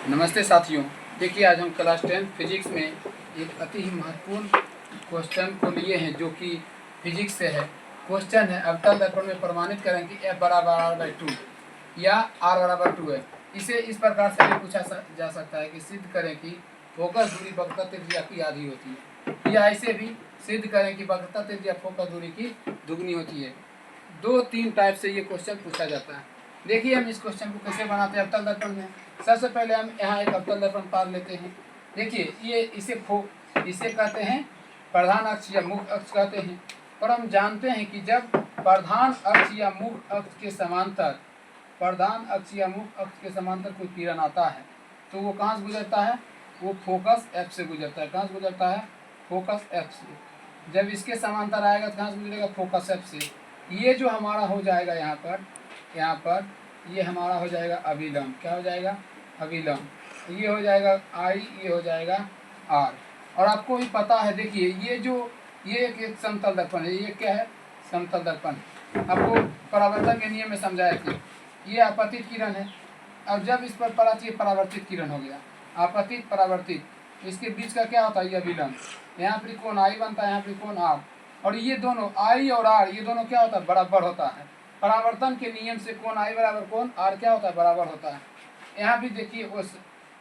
नमस्ते साथियों। देखिए, आज हम क्लास 10 फिजिक्स में एक अति ही महत्वपूर्ण क्वेश्चन को लिए हैं, जो कि फिजिक्स से है। क्वेश्चन है, अवतल दर्पण में प्रमाणित करें कि F बराबर R/2 या R बराबर 2 है। इसे इस प्रकार से भी पूछा जा सकता है कि सिद्ध करें कि फोकस दूरी वक्रता त्रिज्या की आधी होती है, या ऐसे भी सिद्ध करें कि वक्रता त्रिज्या फोकस दूरी की दुगनी होती है। 2-3 टाइप से ये क्वेश्चन पूछा जाता है। देखिए, हम इस क्वेश्चन को कैसे बनाते हैं अवतल दर्पण में। सबसे पहले हम यहाँ एक अवतल दर्पण पार लेते हैं। देखिए, ये इसे कहते हैं प्रधान अक्ष या मुख्य अक्ष कहते हैं। और हम जानते हैं कि जब प्रधान अक्ष या मुख्य अक्ष के समांतर कोई किरण आता है, तो वो कहाँ से गुजरता है? वो फोकस F से गुजरता है। कहाँ से गुजरता है? फोकस F से। जब इसके समांतर आएगा तो कहाँ से गुजरेगा? फोकस F से। ये जो हमारा हो जाएगा यहाँ पर ये हमारा हो जाएगा अभिलंब। क्या हो जाएगा? अभिलंब। ये हो जाएगा I, ये हो जाएगा R। और आपको भी पता है, देखिए, ये एक समतल दर्पण है। ये क्या है? समतल दर्पण। आपको परावर्तन के नियम में समझाया कि ये आपतित किरण है। अब जब इस पर पड़ती है, परावर्तित किरण हो गया। आपतित परावर्तित, इसके बीच का क्या होता है? ये अभिलंब। यहाँ पर कोण I बनता है, यहाँ पर कोण R। और ये दोनों I और R, ये दोनों क्या होता है? बराबर होता है। परावर्तन के नियम से कोण I बराबर कोण R क्या होता है? बराबर होता है। यहाँ भी देखिए,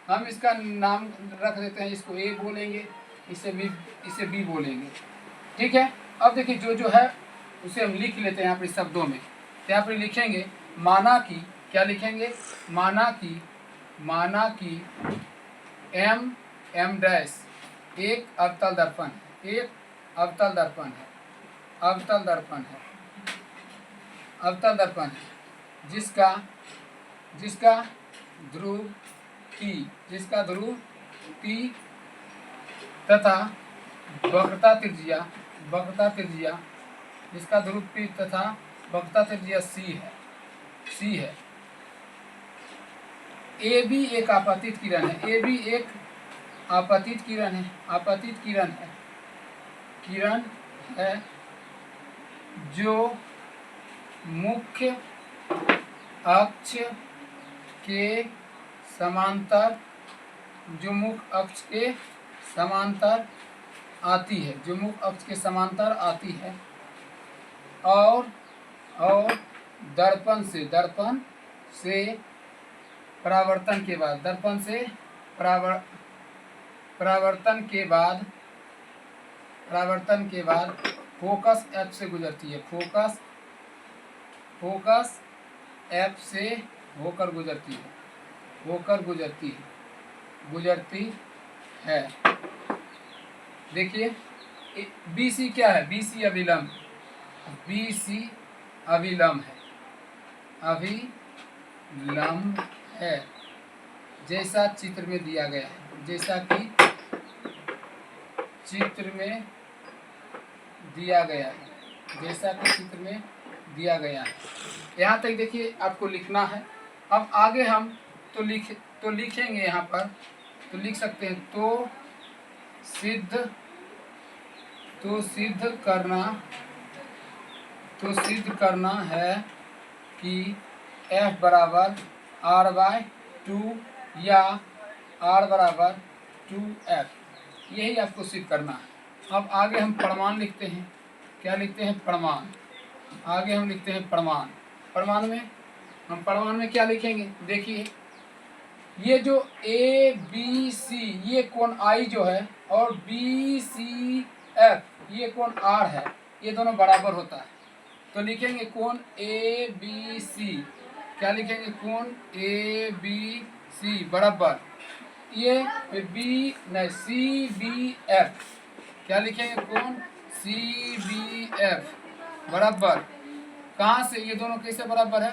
हम इसका नाम रख देते हैं। इसको A बोलेंगे, इसे B बोलेंगे। ठीक है। अब देखिए, जो है उसे हम लिख लेते हैं यहाँ पर शब्दों में। यहाँ पर लिखेंगे, माना कि, क्या लिखेंगे? माना कि M डैश एक अवतल दर्पण है। एक अवतल दर्पण है। अवतल दर्पण है जिसका ध्रुव P तथा वक्रता त्रिज्या जिसका ध्रुव P तथा वक्रता त्रिज्या C है। AB एक आपतित किरण है। AB एक आपतित किरण है जो मुख्य अक्ष के समांतर आती है। और दर्पण से परावर्तन के बाद फोकस F से गुजरती है। फोकस F से होकर गुजरती है। देखिए, BC क्या है? BC अभिलंब है, जैसा चित्र में दिया गया है। जैसा कि चित्र में दिया गया है। यहाँ तक देखिए, आपको लिखना है। अब आगे हम तो लिखेंगे यहाँ पर, तो लिख सकते हैं, तो सिद्ध करना है कि F बराबर R/2 या R बराबर 2F। यही आपको सिद्ध करना है। अब आगे हम प्रमाण लिखते हैं। क्या लिखते हैं? प्रमाण। आगे हम लिखते हैं प्रमाण। प्रमाण में क्या लिखेंगे? देखिए, ये जो ABC, ये कोण I जो है, और BCF, ये कोण R है, ये दोनों बराबर होता है। तो लिखेंगे कोण ABC। क्या लिखेंगे? कोण ABC बराबर ये CBF। क्या लिखेंगे? कोण CBF बराबर, कहाँ से? ये दोनों कैसे बराबर है?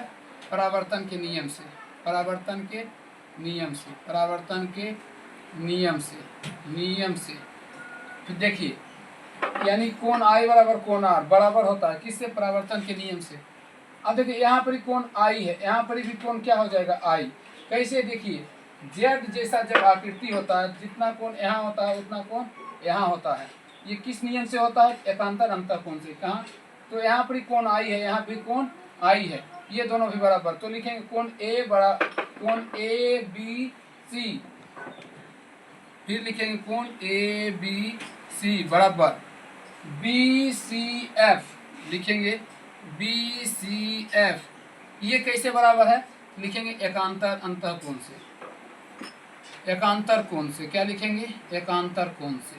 परावर्तन के नियम से। तो देखिए, यानी कोण I बराबर कोण R बराबर होता है किससे? परावर्तन के नियम से। अब देखिए, यहाँ पर कोण I है, यहाँ पर भी कोण क्या हो जाएगा? I। कैसे? देखिए, Z जैसा जब आकृति होता है, जितना कोण यहाँ होता है उतना कोण यहाँ होता है। ये किस नियम से होता है? एकांतर अंतर कोण से। कहाँ? तो यहाँ पर कोण I है, यहाँ भी कोण I है, ये दोनों भी बराबर। तो लिखेंगे कोण AB सी, फिर लिखेंगे कोण ए बी सी बराबर बी सी एफ, लिखेंगे बी सी एफ। ये कैसे बराबर है? लिखेंगे एकांतर अंतःकोण से, एकांतर कोण से। क्या लिखेंगे? एकांतर कोण से।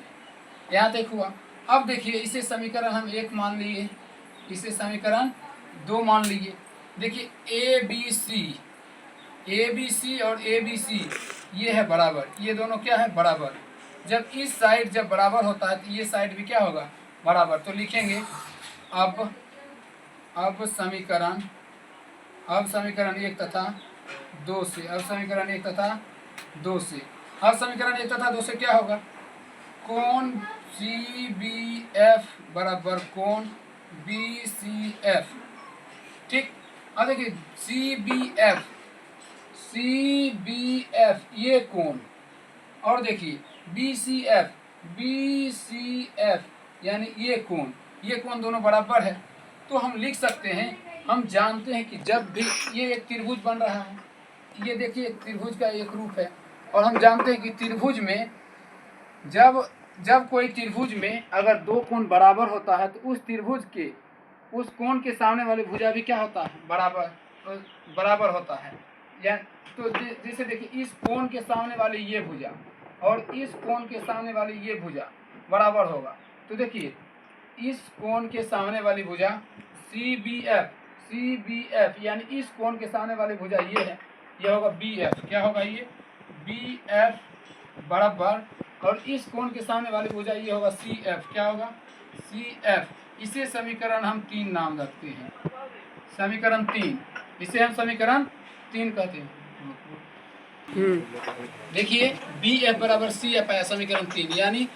यहाँ तक हुआ। अब देखिए इसे समीकरण हम 1 मान लिए, इसे समीकरण 2 मान लिए। देखिए ए बी सी और ए बी सी ये है बराबर, ये दोनों क्या है? बराबर। जब इस साइड जब बराबर होता है तो ये साइड भी क्या होगा? बराबर। तो लिखेंगे अब समीकरण 1 तथा 2 से, अब समीकरण 1 तथा 2 से, अब समीकरण 1 तथा 2 से क्या होगा? कोण सी बी एफ बराबर कोण बी सी एफ। ठीक। अब देखिए सी बी एफ ये कोण, और देखिए बी सी एफ यानी ये कोण दोनों बराबर है। तो हम लिख सकते हैं, हम जानते हैं कि जब भी ये एक त्रिभुज बन रहा है, ये देखिए त्रिभुज का एक रूप है, और हम जानते हैं कि त्रिभुज में जब कोई त्रिभुज में अगर 2 कोण बराबर होता है तो उस त्रिभुज के उस कोण के सामने वाली भुजा भी क्या होता है? बराबर होता है। या तो जैसे देखिए इस कोण के सामने वाली ये भुजा और इस कोण के सामने वाली ये भुजा बराबर होगा। तो देखिए इस कोण के सामने वाली भुजा सी बी एफ यानी इस कोण के सामने वाली भुजा ये है, ये होगा बी एफ। क्या होगा? ये बी एफ बराबर, और इस कोण के सामने वाली भुजा ये होगा सी एफ। क्या होगा? C F. इसे समीकरण हम 3 नाम रखते हैं, समीकरण 3। इसे हम समीकरण 3 कहते हैं। देखिए बी एफ बराबर सी एफ आया समीकरण 3, यानी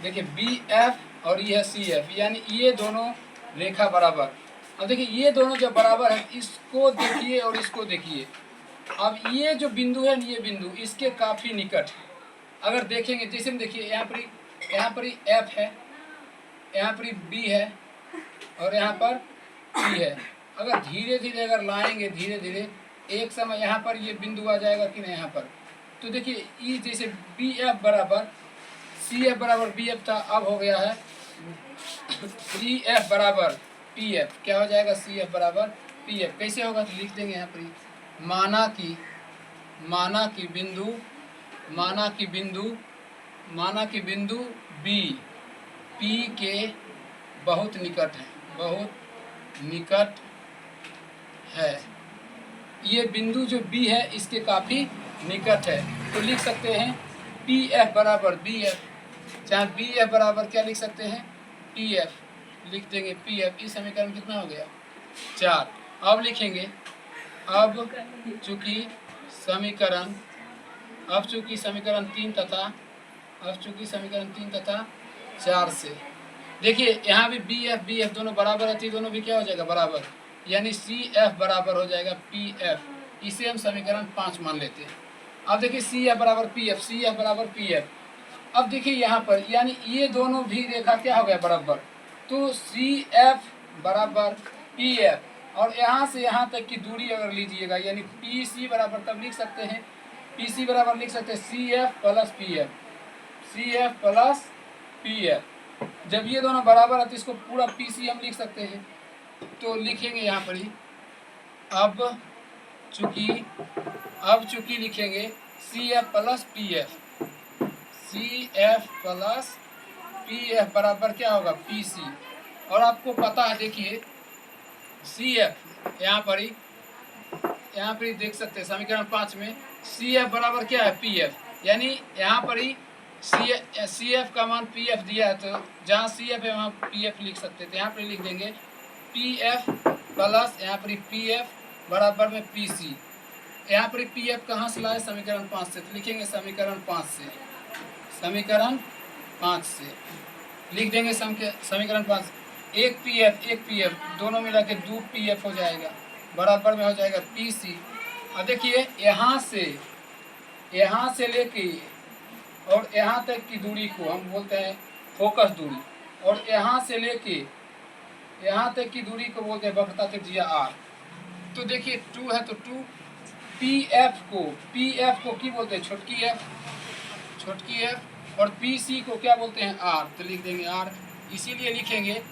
देखिए बी एफ और ये है सी एफ, यानी ये दोनों रेखा बराबर। अब देखिए ये दोनों जब बराबर है, इसको देखिए और इसको देखिए। अब ये जो बिंदु है, ये बिंदु इसके काफी निकट है। अगर देखेंगे जैसे हम देखिए यहाँ पर एफ है, यहाँ पर बी है और यहाँ पर सी है। अगर धीरे धीरे अगर लाएंगे, धीरे धीरे एक समय यहाँ पर ये बिंदु आ जाएगा कि नहीं यहाँ पर। तो देखिए ई जैसे बी एफ बराबर सी एफ बराबर बी एफ था, अब हो गया है सी एफ बराबर पी एफ। क्या हो जाएगा? सी एफ बराबर पी एफ। कैसे होगा? तो लिख देंगे यहाँ पर माना कि बिंदु बी पी के बहुत निकट है, ये बिंदु जो बी है इसके काफ़ी निकट है। तो लिख सकते हैं पी एफ बराबर बी एफ, चाहे बी एफ बराबर क्या लिख सकते हैं? P F. लिख देंगे पी एफ। इस समीकरण कितना हो गया? 4। अब लिखेंगे अब चूँकि समीकरण 3 तथा 4 से देखिए यहाँ भी बी एफ दोनों बराबर है, तो दोनों भी क्या हो जाएगा? बराबर, यानी सी एफ बराबर हो जाएगा पी एफ। इसे हम समीकरण 5 मान लेते हैं। अब देखिए सी एफ बराबर पी एफ। अब देखिए यहाँ पर यानी ये दोनों भी रेखा क्या हो गया? बराबर। तो सी एफ बराबर पी एफ, और यहाँ से यहाँ तक की दूरी अगर लीजिएगा यानी पी सी बराबर, तब लिख सकते हैं पी सी बराबर लिख सकते हैं C F plus P F. जब ये दोनों बराबर है तो इसको पूरा पी सी हम लिख सकते हैं। तो लिखेंगे यहाँ पर ही अब चूँकि लिखेंगे C F plus P F बराबर क्या होगा? P C. और आपको पता है देखिए सी एफ यहाँ पर ही देख सकते हैं समीकरण 5 में सी एफ बराबर क्या है? P F. यानी यहाँ पर ही सी एफ का मान पी एफ दिया है, तो जहाँ सी एफ है वहाँ पी एफ लिख सकते थे। यहाँ पर लिख देंगे पी एफ प्लस यहाँ पर पी एफ बराबर में पी सी। यहाँ पर पी एफ कहाँ से लाए? समीकरण 5 से। तो लिखेंगे समीकरण 5 से लिख देंगे समीकरण 5। एक पी एफ दोनों मिला के 2 पी एफ हो जाएगा, बराबर में हो जाएगा पी सी। अब देखिए यहाँ से लेके और यहाँ तक की दूरी को हम बोलते हैं फोकस दूरी, और यहाँ से लेके यहाँ तक की दूरी को बोलते हैं वक्रता त्रिज्या आर। तो देखिए 2 है तो 2 पी एफ को की बोलते हैं, छोटकी एफ, और पी सी को क्या बोलते हैं, आर। तो लिख देंगे आर, इसीलिए लिखेंगे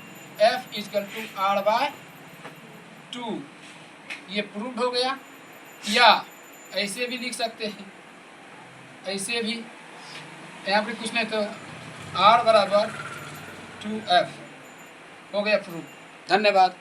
F equal to R by 2। ये प्रूव्ड हो गया। या ऐसे भी लिख सकते हैं, ऐसे भी, यहाँ पे कुछ नहीं तो आर बराबर 2F हो गया प्रूव। धन्यवाद।